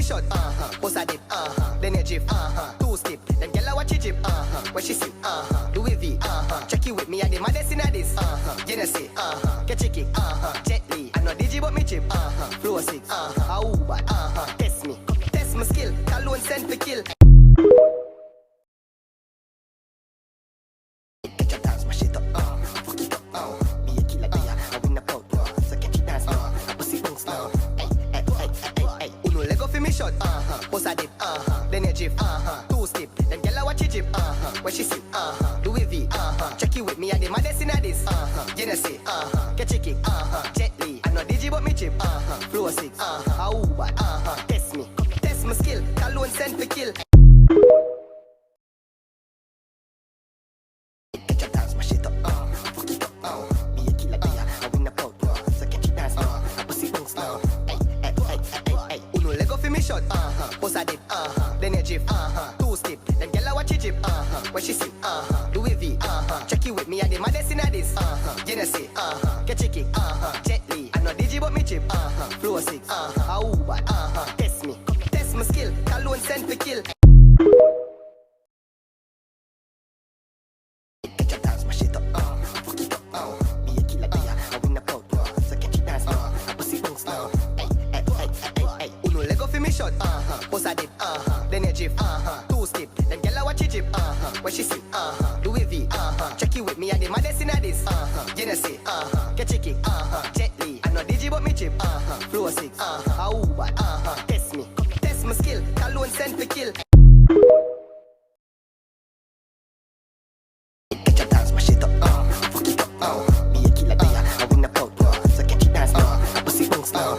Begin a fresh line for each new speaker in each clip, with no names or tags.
me shot, bust a dip, then you drift, two step, then girl I watch you drip, when she sit, Louis V, check you with me, I the maddest in a this, you know say, catch a kick, Jet Li, I know DJ but me chip, flow six, bad, test me my skill, alone send for kill. Get your dance, my shit up, fuck it up, be a killer there, I win the bout, so catch your dance now, I pussy things now, hey, uno lego for me shot, bust a dip, then you drift, two step, then girl I watch you drip, when she sit, Louis V, check you with me, I the maddest in a this, you know say, catch a kick, Jet Li, I know DJ but me chip, flow six, bad, test me my skill, alone send for kill. Get your dance, my shit up, fuck it up, be a killer there, I win the bout, so catch your dance now, I pussy things now, hey, uno lego for me shot, bust a dip, then you drift, two step, then girl I watch you drip, when she sit, Louis V, check you with me, I the maddest in a this, you know say, catch a kick, Jet Li, I know DJ but me chip, flow six, bad, test me my skill, alone send for kill. Get your dance, my shit up, fuck it up, be a killer there, I win the bout, so catch your dance now, I pussy things now, hey, uno lego for me shot, bust a dip, then you drift, two step, then girl I watch you drip, when she sit, Louis V, check you with me, I the maddest in a this, you know say, catch a kick, Jet Li, I know DJ but me chip, flow six, bad, test me my skill, alone send for kill. Get your dance, my shit up, fuck it up, be a killer there, I win the bout, so catch your dance now, I pussy things now,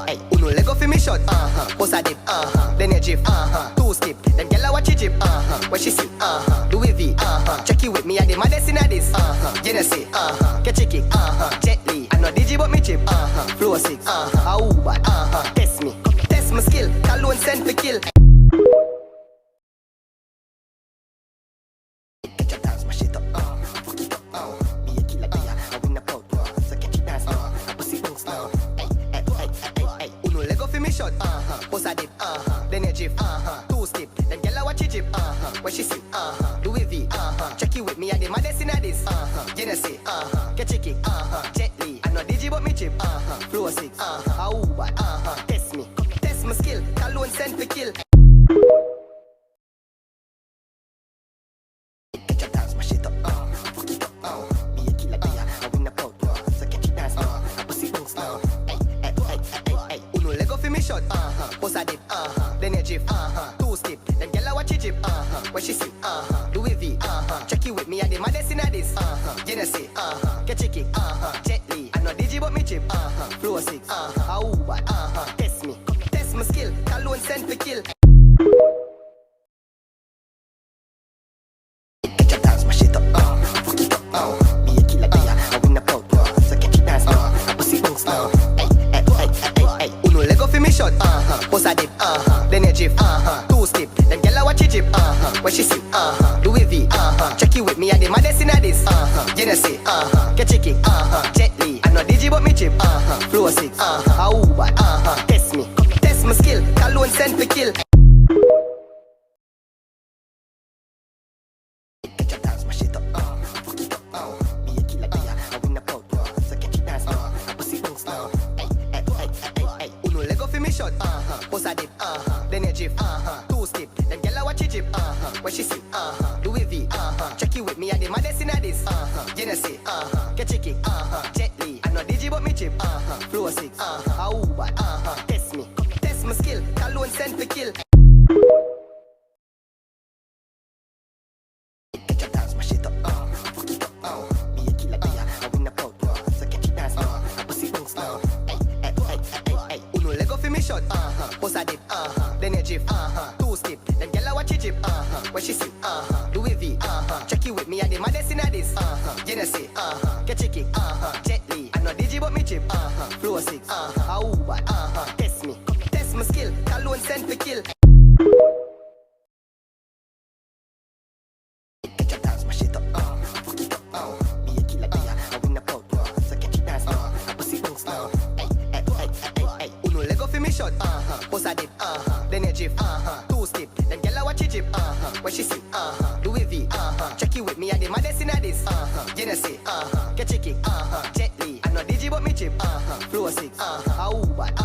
hey, uno lego for me shot, bust a dip, then you drift, two step, then girl I watch you drip, when she sit, Louis V, check you with me, I the maddest in a this, you know say, catch a kick, Jet Li, I know DJ but me chip, flow six, bad, test me my skill, alone send for kill. Get your dance, my shit up, fuck it up, be a killer there, I win the bout, so catch your dance now, I pussy things now, hey, uno lego for me shot, bust a dip, then you drift, two step, then girl I watch you drip, when she sit, Louis V, check you with me, I the maddest in a this, you know say, catch a kick, Jet Li, I know DJ but me chip, flow six, bad, test me my skill, alone send for kill. Get your dance, my shit up, fuck it up, be a killer there, I win the bout, so catch your dance now, I pussy things now, hey, uno lego for me shot, bust a dip, then you drift, two step, then girl I watch you drip, when she sit, Louis V, check you with me, I the maddest in a this, you know say, catch a kick, Jet Li, I know DJ but me chip, flow six, bad, test me my skill, alone send for kill. Get your dance, my shit up, fuck it up, be a killer there, I win the bout, so catch your dance now, I pussy things now, hey, uno lego for me shot, bust a dip, then you drift, two step, then girl I watch you drip, when she sit, Louis V, check you with me, I the maddest in a this, you know say, catch a kick, Jet Li, I know DJ but me chip, flow six, bad, test me my skill, alone send for kill. Get your dance, my shit up, fuck it up, be a killer there, I win the bout, so catch your dance now, I pussy things now, hey, uno lego for me shot, bust a dip, then you drift, two step, then girl I watch you drip, when she sit, Louis V, check you with me, I the maddest in a this, you know say, catch a kick, Jet Li, I know DJ but me chip, flow six, bad, test me my skill, alone send for kill. Get your dance, my shit up, fuck it up, be a killer there, I win the bout, so catch your dance now, I pussy things now, hey, uno lego for me shot, bust a dip, then you drift, two step, then girl I watch you drip, when she sit, Louis V, check you with me, I the maddest in a this, you know say, catch a kick, Jet Li, I know DJ but me chip, flow six, bad, test me my skill, alone send for kill. Get your dance, my shit up, fuck it up, be a killer there, I win the bout, so catch your dance now, I pussy things now, hey, uno lego for me shot, bust drift, two step. Then girl I watch it drip, when she sit, do it V, check it with me, I the maddest in this, you know say, catch a kick, gently. I know DJ but me chip, flow sick, how bad,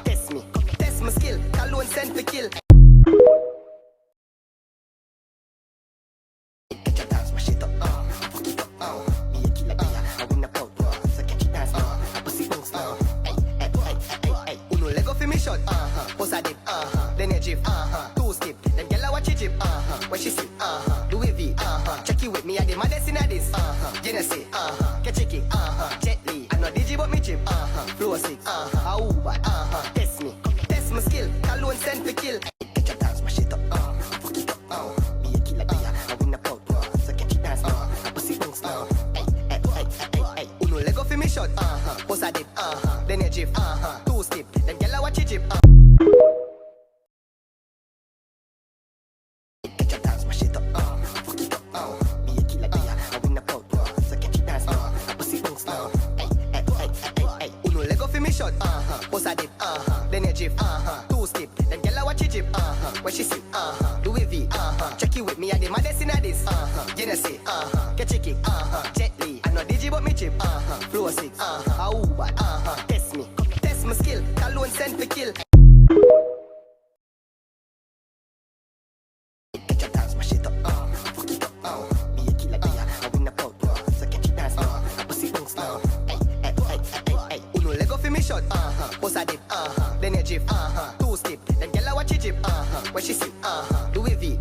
test me, test my skill, alone send to kill. Get your dance, my shit up, fuck it up, be a killer, I win a pout, so catch it dance, I pussy bounce now. Hey, uno lego for me shot, pose a dip, then a drift, two skip, then girl I watch it drip, when she sit, do it V, check it with me, I the maddest in this, you know say, catch a kick, gently. I know DJ but me chip, flow sick, how bad, test me, test my skill, alone send to kill. Get your dance, my shit up, fuck it up, be a killer, I win a pout, so catch it dance, I pussy bounce now. Hey, uno lego for me shot, pose a dip, then a drift, two step, then girl I watch it drip, get your dance, my shit up, fuck it up, be a killer, I win a pout, so catch it dance, I pussy bounce now. Hey, uno lego for me shot, pose a dip, then a drift, two step, then girl I watch it drip, when she sit, do it V, check it with me, I the maddest in this, you know say, catch a kick, gently. I know DJ but me chip, flow sick, how bad, test me, test my skill, alone send to kill. Get your dance, my shit up, fuck it up, be a killer, I win a pout, so catch it dance, I pussy bounce now. Hey, uno lego for me shot, pose a dip, then a drift, two step, then girl I watch it drip, when she sit, do it V,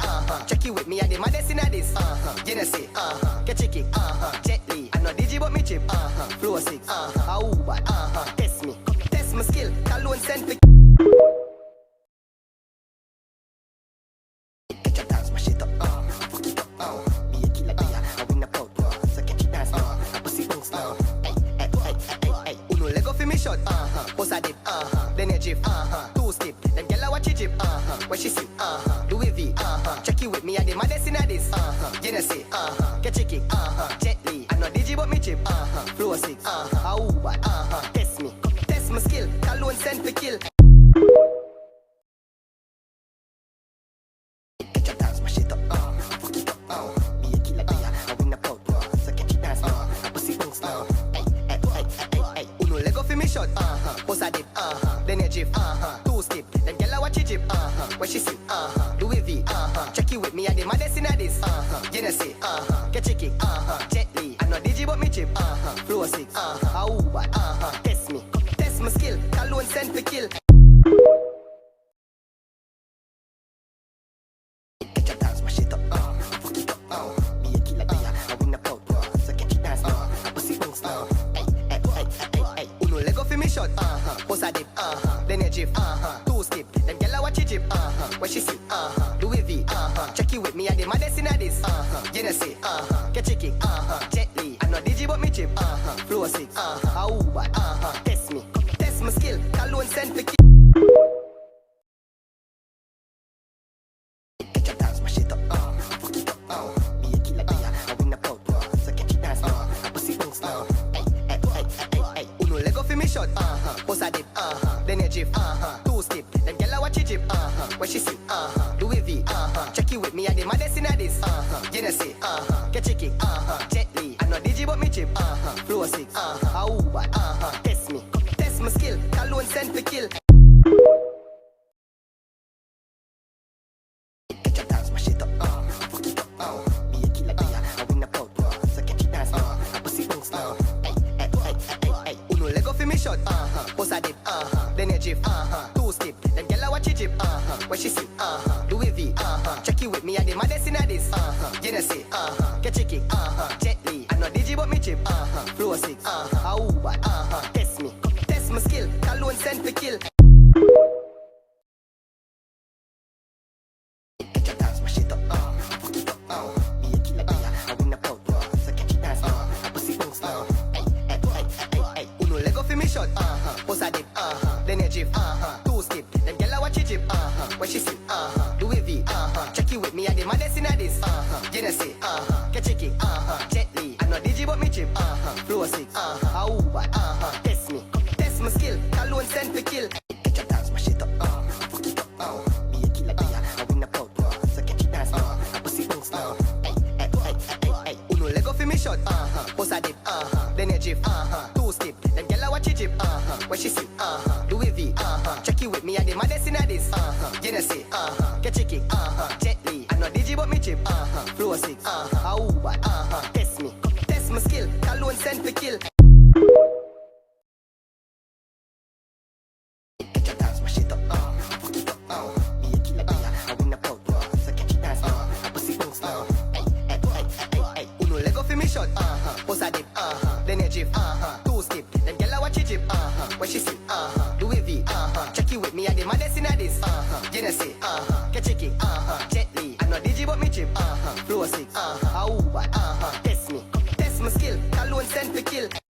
check it with me, I the maddest in this, you know say, catch a kick, gently. I know DJ but me chip, flow sick, how bad, test me, test my skill, alone send to. Get your dance, my shit up, fuck it up, be a killer, I win a pout, so catch it dance, I pussy bounce now. Hey, uno lego for me shot, pose a dip, then a drift, two step, then girl I watch it drip, when she sit, do it V, check it with me, I the maddest in this, you know say, catch a kick, gently. I know DJ but me chip, flow sick, how bad, test me, test my skill, alone send to kill. Get your dance, my shit up, fuck it up, be a killer, I win a pout, so catch it dance, I pussy bounce now. Hey, uno lego for me shot, pose a dip, then a drift, two step, then girl I watch it drip, when she sit, do it V, check it with me, I the maddest in this, you know say, catch a kick, gently. I know DJ but me chip, flow sick, how bad, test me, test my skill, alone send to kill. Get your dance, my shit up, fuck it up, be a killer, I win a pout, so catch it dance, I pussy bounce now. Hey, uno lego for me shot, pose a dip, then a drift, two step, then girl I watch it drip, when she sit, do it V, check it with me, I the maddest in this, you know say, catch a kick, gently. I know DJ but me chip, flow sick, how bad, test me, test my skill, alone send to kill. Get your dance, my shit up, fuck it up, be a killer, I win a pout, so catch it dance, I pussy bounce now. Hey, uno lego for me shot, pose a dip, then a drift, two step, then girl I watch it drip, when she sit, do it V, check it with me, I the maddest in this, you know say, catch a kick, gently. I know DJ but me chip, flow sick, how bad, test me, test my skill, alone send to kill. Get your dance, my shit up, fuck it up, be a killer, I win a pout, so catch it dance, I pussy bounce now. Hey, uno lego for me shot, pose a dip, then a drift, two step, then girl I watch it drip, when she sit, do it V, check it with me, I the maddest in this, you know say, catch a kick, gently. I know DJ but me chip, flow sick, how bad, test me, test my skill, alone send to kill. Get your dance, my shit up, fuck it up, be a killer, I win a pout, so catch it dance, I pussy bounce now. Hey, uno lego for me shot, pose a dip, then a drift, two step, then girl I watch it drip, when she sit, do it V, check it with me, I the maddest in this, you know say, catch a kick, gently. I know DJ but me chip, flow sick, how bad, test you drift, two step. Them gyal a watch you drip, when she sit, do it V, check you with me, I the maddest inna this, you know say, catch a kick, gently. I know DJ but me chip, flow 6, how bad, test me, test my skill, alone send for kill. Catch your dance, mash it up, fuck it up, be a killer player, I win a bout, so catch it dance, I pussy bounce now, ay, uno leg off in me shot, pose a dip, then you drift, two step, then gyal a watch you drip, when she sit, do it V, check you with me, I the maddest inna this, you know say, catch a kick, gently, I know DJ but me chip, flow 6, how bad, test me, test my skill, alone send for kill.